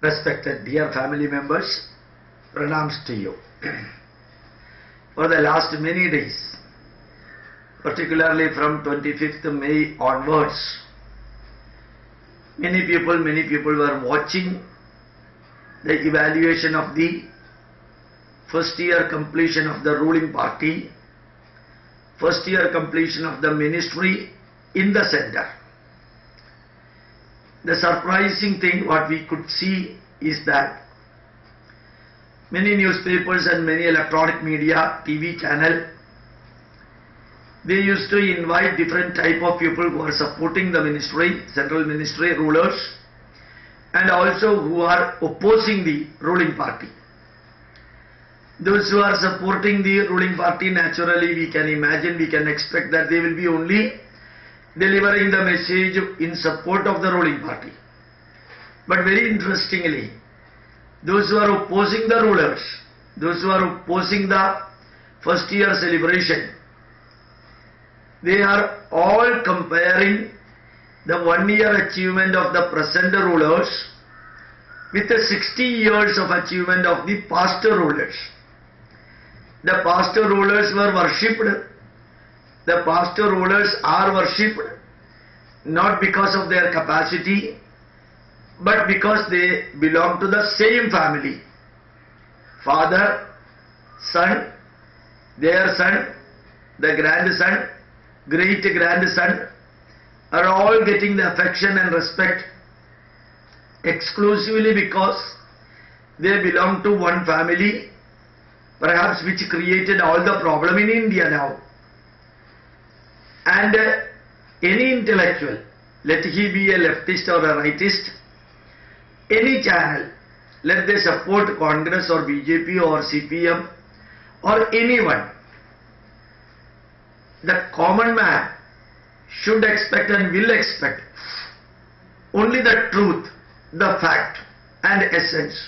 Respected dear family members, pranams to you. For the last many days, particularly from 25th May onwards, many people were watching the evaluation of the first year completion of the ruling party, first year completion of the ministry in the center. The surprising thing what we could see is that many newspapers and many electronic media, TV channel, they used to invite different type of people who are supporting the ministry, central ministry rulers, and also who are opposing the ruling party. Those who are supporting the ruling party, naturally we can imagine, we can expect that they will be only delivering the message in support of the ruling party. But very interestingly, those who are opposing the rulers, those who are opposing the first year celebration, they are all comparing the 1 year achievement of the present rulers with the 60 years of achievement of the past rulers. The past rulers were worshipped. The past rulers are worshipped not because of their capacity, but because they belong to the same family. Father, son, their son, the grandson, great-grandson are all getting the affection and respect exclusively because they belong to one family, perhaps which created all the problem in India now. And any intellectual, let he be a leftist or a rightist, any channel, let they support Congress or BJP or CPM or anyone, the common man should expect and will expect only the truth, the fact and essence.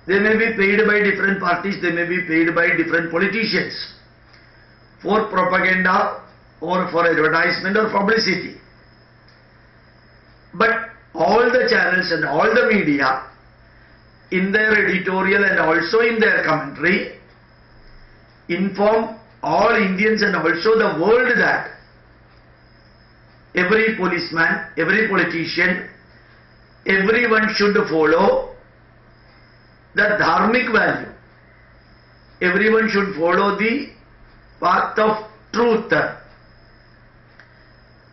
They may be paid by different parties, they may be paid by different politicians for propaganda or for advertisement or publicity. But all the channels and all the media in their editorial and also in their commentary inform all Indians and also the world that every policeman, every politician, everyone should follow the dharmic value. Everyone should follow the path of truth.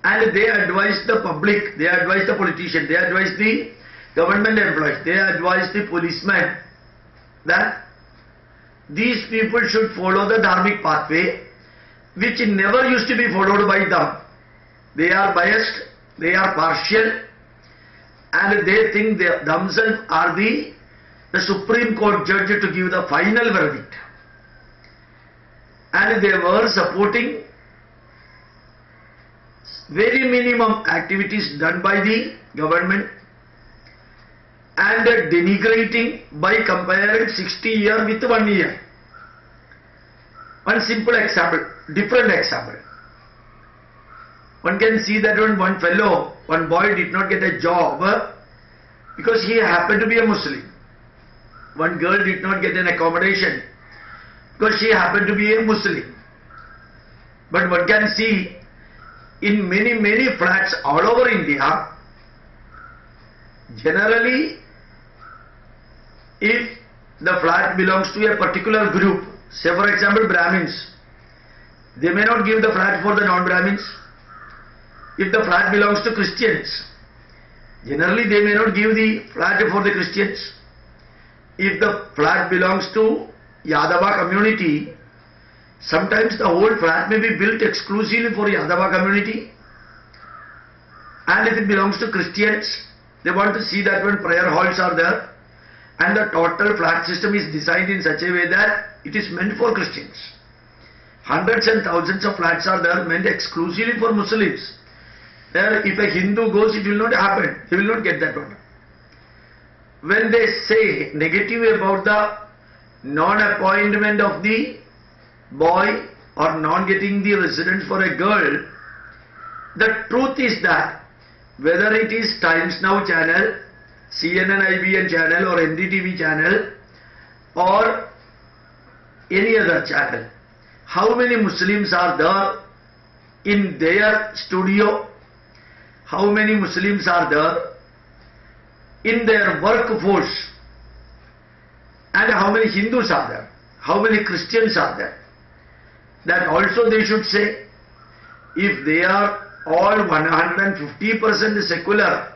And they advise the public, they advise the politician, they advise the government employees, they advise the policemen that these people should follow the dharmic pathway which never used to be followed by them. They are biased, they are partial, and they think they themselves are the Supreme Court judge to give the final verdict. And they were supporting very minimum activities done by the government and denigrating by comparing 60 years with 1 year. One simple example, different example. One can see that when one fellow, one boy did not get a job because he happened to be a Muslim. One girl did not get an accommodation because she happened to be a Muslim. But one can see in many flats all over India, generally if the flat belongs to a particular group, say for example Brahmins, they may not give the flat for the non-Brahmins. If the flat belongs to Christians, generally they may not give the flat for the Christians. If the flat belongs to Yadava community, sometimes the whole flat may be built exclusively for Yadava community. And if it belongs to Christians, they want to see that when prayer halls are there and the total flat system is designed in such a way that it is meant for Christians. Hundreds and thousands of flats are there meant exclusively for Muslims. There, if a Hindu goes, it will not happen. He will not get that one. When they say negative about the non-appointment of the boy or non-getting the residence for a girl, the truth is that whether it is Times Now channel CNN IBN channel or NDTV channel or any other channel, how many Muslims are there in their studio? How many Muslims are there in their workforce? And how many Hindus are there? How many Christians are there? That also they should say. If they are all 150% secular,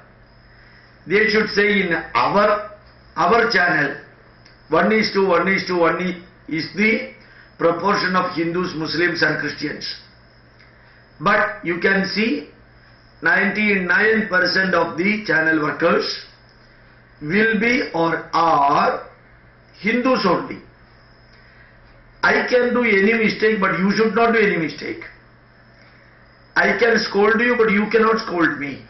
they should say in our channel 1:1:1 is the proportion of Hindus, Muslims and Christians. But you can see 99% of the channel workers will be or are Hindus only. I can do any mistake, but you should not do any mistake. I can scold you, but you cannot scold me.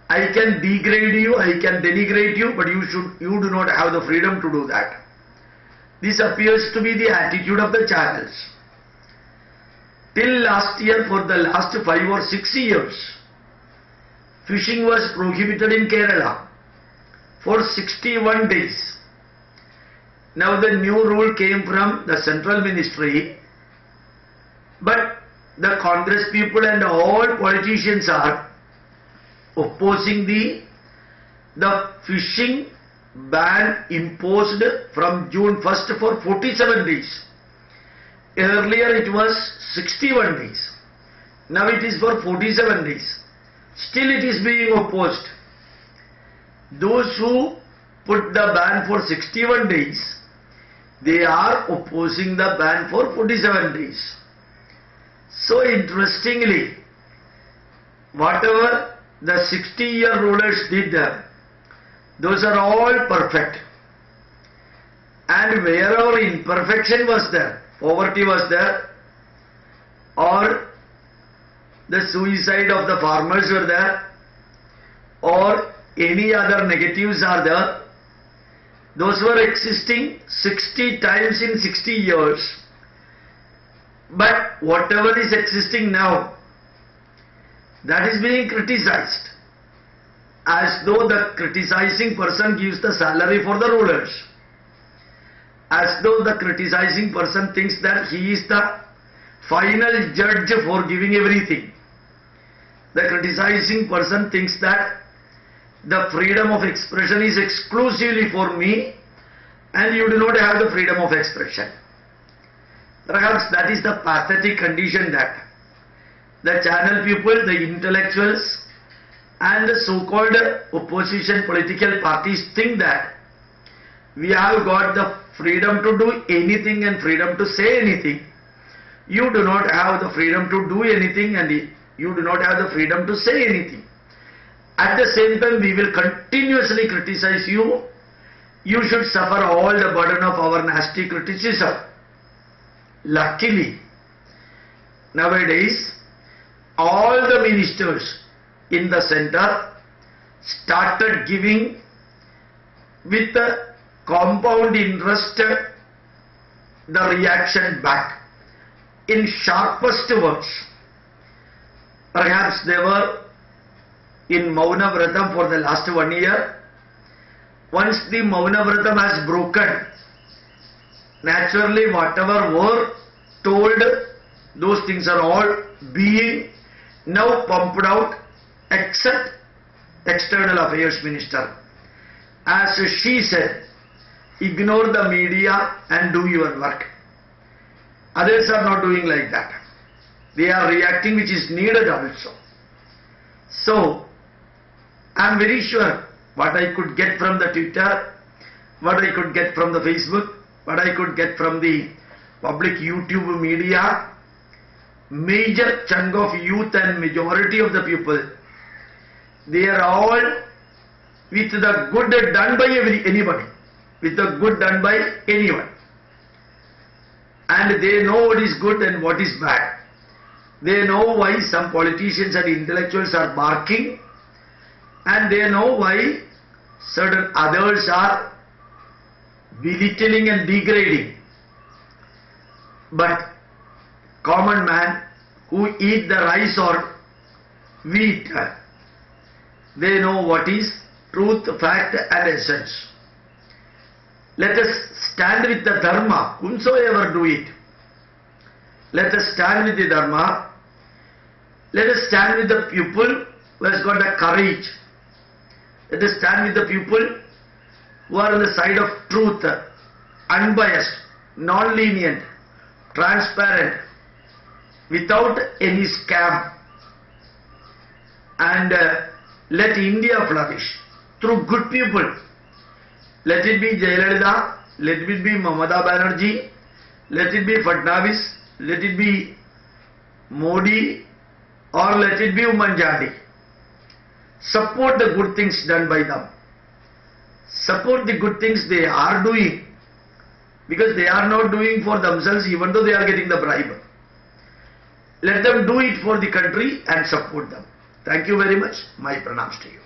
I can degrade you, I can denigrate you, but you do not have the freedom to do that. This appears to be the attitude of the channels. Till last year, for the last 5 or 6 years, fishing was prohibited in Kerala for 61 days. Now the new rule came from the central ministry, but the Congress people and all politicians are opposing the fishing ban imposed from June 1st for 47 days. Earlier it was 61 days. Now it is for 47 days. Still it is being opposed. Those who put the ban for 61 days, they are opposing the ban for 47 days. So interestingly, whatever the 60-year rulers did, those are all perfect. And wherever imperfection was there, poverty was there, or the suicide of the farmers were there, or any other negatives are there, those were existing 60 times in 60 years. But whatever is existing now, that is being criticized, as though the criticizing person gives the salary for the rulers, as though the criticizing person thinks that he is the final judge for giving everything. The criticizing person thinks that the freedom of expression is exclusively for me and you do not have the freedom of expression. Perhaps that is the pathetic condition that the channel people, the intellectuals and the so-called opposition political parties think that we have got the freedom to do anything and freedom to say anything. You do not have the freedom to do anything and you do not have the freedom to say anything. At the same time, we will continuously criticize you. You should suffer all the burden of our nasty criticism. Luckily, nowadays, all the ministers in the center started giving with the compound interest the reaction back in sharpest words. Perhaps they were in Mauna Vratam for the last 1 year. Once the Mauna Vratam has broken, naturally whatever were told, those things are all being now pumped out, except External Affairs Minister. As she said, ignore the media and do your work. Others are not doing like that. They are reacting, which is needed also. So, I am very sure what I could get from the Twitter, what I could get from the Facebook, what I could get from the public YouTube media, major chunk of youth and majority of the people, they are all with the good done by anybody, with the good done by anyone. And they know what is good and what is bad. They know why some politicians and intellectuals are barking, and they know why certain others are belittling and degrading. But common man who eat the rice or wheat, they know what is truth, fact and essence. Let us stand with the dharma, whomsoever do it. Let us stand with the dharma. Let us stand with the people who has got the courage. Let us stand with the people who are on the side of truth, unbiased, non-lenient, transparent, without any scam. And let India flourish through good people. Let it be Jayalalitha, let it be Mamata Banerjee, let it be Fadnavis, let it be Modi, or let it be Manjadi. Support the good things done by them. Support the good things they are doing, because they are not doing for themselves even though they are getting the bribe. Let them do it for the country and support them. Thank you very much. My pranams to you.